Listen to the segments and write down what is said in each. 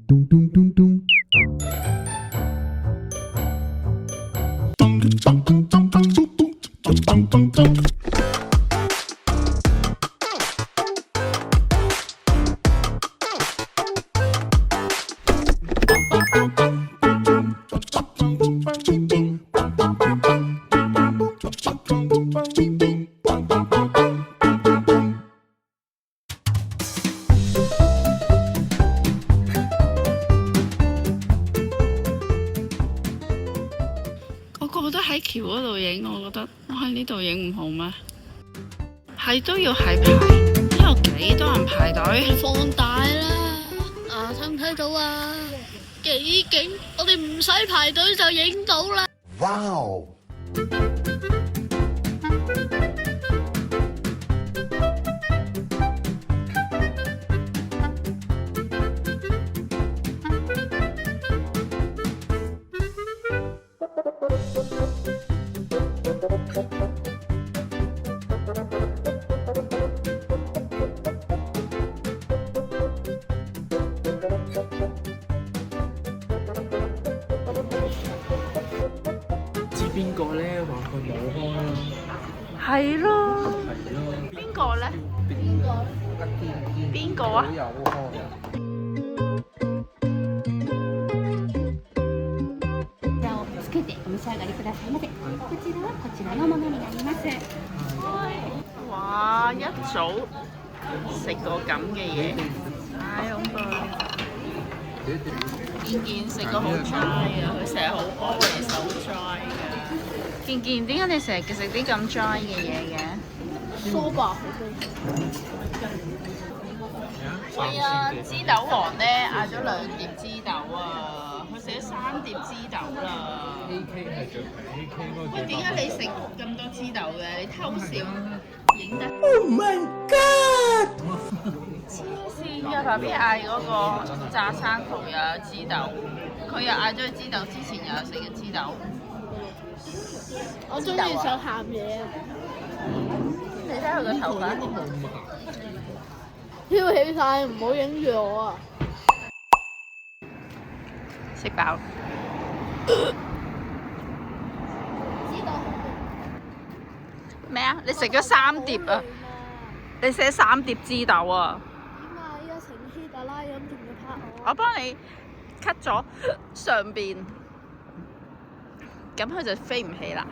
咚咚咚咚。個個都喺橋嗰度影，我覺得我喺呢度影唔好咩？係都要係排，因為幾多人排隊。放大啦！睇唔睇到啊？幾勁！我哋唔使排隊就影到啦！哇哦！邊個咧話佢冇開咯？係咯，係咯。邊個咧？邊個啊？有開啊！つけてお召し上がりくださいませ。こちらはこちらのものになります。哇！一早食過咁嘅嘢，太恐怖啦！健健食過好 dry 啊，佢成日好 always 好 dry 㗎。健健，點解你成日食啲咁 dry 嘅嘢嘅？梳吧好係啊，枝豆王咧嗌咗2碟枝豆啊，佢食咗3碟枝豆啦。AK 係最平 ，AK 嗰個。喂，點解你食咁多枝豆嘅？你偷笑影得。Oh my god！黐線㗎，爸 B 嗌嗰個炸生蠔又有枝豆，佢又嗌咗個枝豆，之前又有食嘅枝豆。我中意食鹹嘢，你睇佢個頭髮，挑起晒，唔好影住我啊！食飽。咩啊？你食咗3碟啊？你食咗3碟枝豆啊？點啊？依家成希特拉咁，仲要拍我？我幫你 cut 咗上邊，咁佢就飛唔起啦。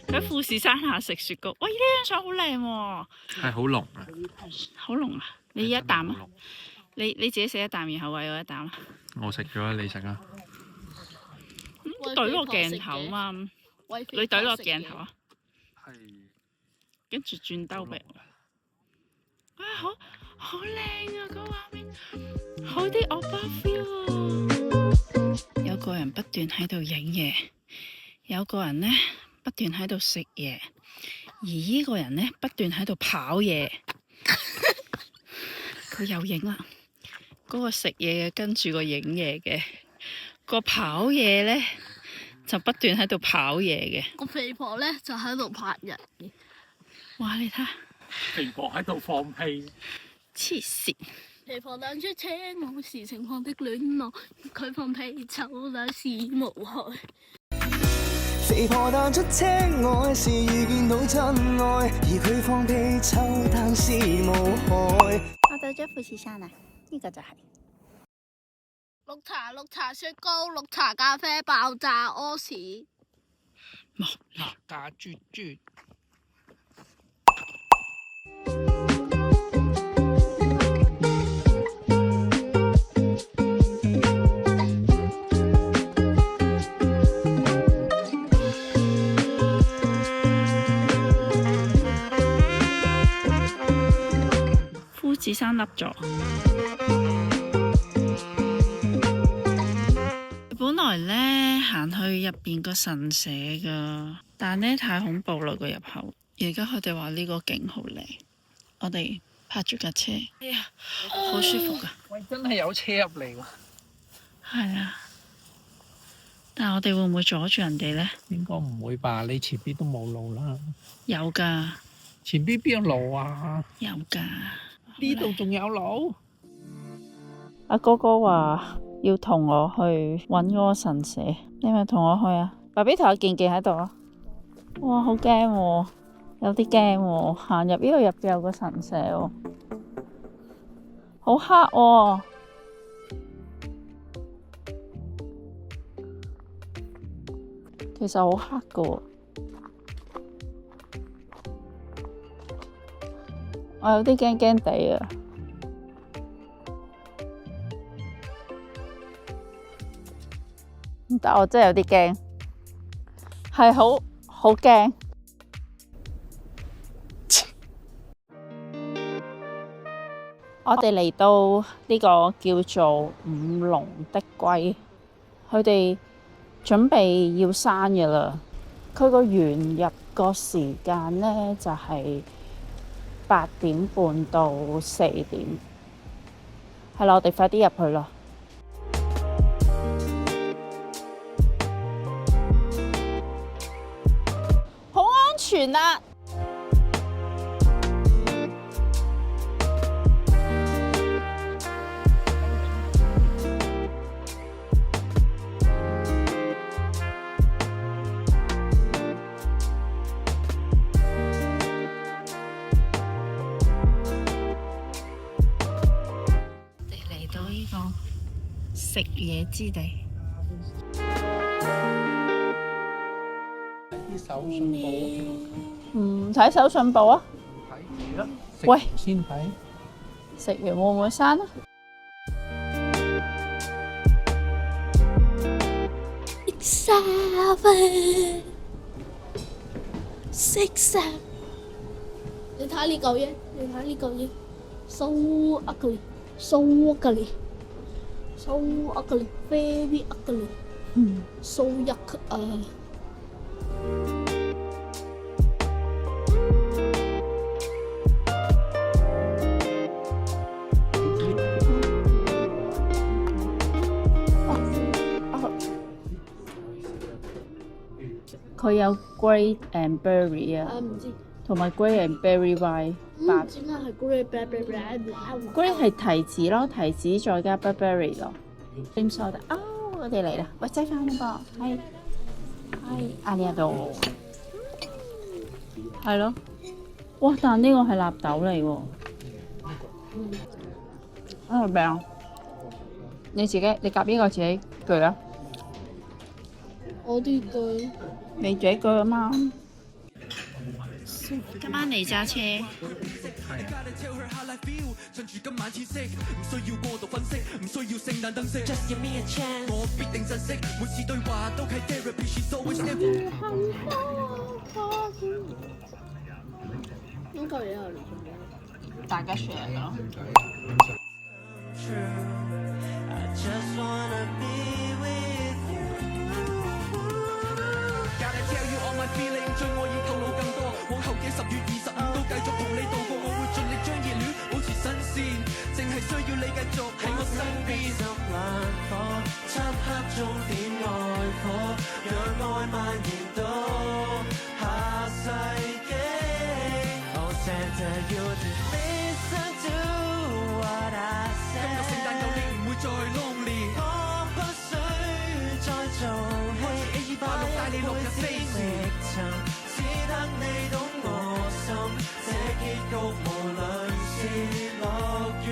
喺富士山下食雪糕，喂！呢張相好靚喎，係好濃啊！好濃啊！你一啖啊？你自己食一啖，然後餵我一啖啊！我食咗，你食啊！對個鏡頭嘛，你對個鏡頭啊！係。跟住轉兜俾我。哇！好靚啊！個畫面，好啲歐巴 feel 啊！有個人不斷喺度影嘢，有個人呢不斷喺度食嘢，而依個人呢不斷喺度跑嘢。佢又影啦，嗰個食嘢嘅跟住個影嘢嘅，個跑嘢呢就不斷喺度跑嘢嘅。個肥婆咧就喺度拍人嘅。哇！你睇下，肥婆喺度放屁。黐線！肥婆兩出車，我是情況的戀愛，佢放屁醜那是無害。肥婆彈出車外是遇見到真愛，而佢放屁臭但是無害。我到咗富士山啦，呢個就係。綠茶雪糕，綠茶咖啡爆炸屙屎。莫辣炸豬豬。富士山凹咗。本來咧行去入邊個神社噶，但咧太恐怖啦個入口。而家佢哋話呢個景好靚，我哋泊住架車，哎呀，好舒服噶。喂，真係有車入嚟喎！係啊，我哋會唔會阻住人哋呢？應該唔會吧？你前邊都冇路啦。有㗎，前邊邊有路啊？有㗎。呢度仲有路？阿哥哥話要同我去揾嗰個神社，你咪同我去啊！爸比同阿健健喺度啊！哇，好驚喎，有啲驚喎，行入呢度入邊有個神社喎，好黑喎。其實好黑噶喎，我有啲驚驚地啊！但我真係有啲驚，係好驚。我哋嚟到呢個叫做五龍的龜，佢哋準備要生嘅啦。佢個圓入個時間呢，就係8點半到4點，係啦，我哋快啲入去啦。好安全啊！食嘢之地，啲手信簿，睇手信簿啊！睇住啦，喂，先睇。食完會唔會生啊？7 6 你睇下呢嚿嘢，你睇下呢嚿嘢，so ugly，so ugly。So ugly, very ugly. So yuck. 佢有 grape and berry 啊，同埋 grape and berry wine。點解係 grape？grape 係提子咯，提子再加 berry 咯。點數得？哦，我哋嚟啦！喂，擠翻呢個，係啊呢度，係咯。哇！但呢個係納豆嚟喎。啊病啊！你夾呢個自己鋸啊！我啲鋸。你自己鋸啊嘛。今晚你揸車。大家 share 咯。最愛已透露更多，往後嘅10月25都繼續同你度過，我會盡力將熱戀保持新鮮，淨係需要你繼續喺我身邊。十萬火，漆黑中點愛火，讓愛蔓延到下世紀。Oh Santa, you listen to what I say。今個聖誕舊年唔會再 lonely， 我不需再做戲，好似 A286帶你落日飛塵。只得你懂我心，這結局無論是落雨。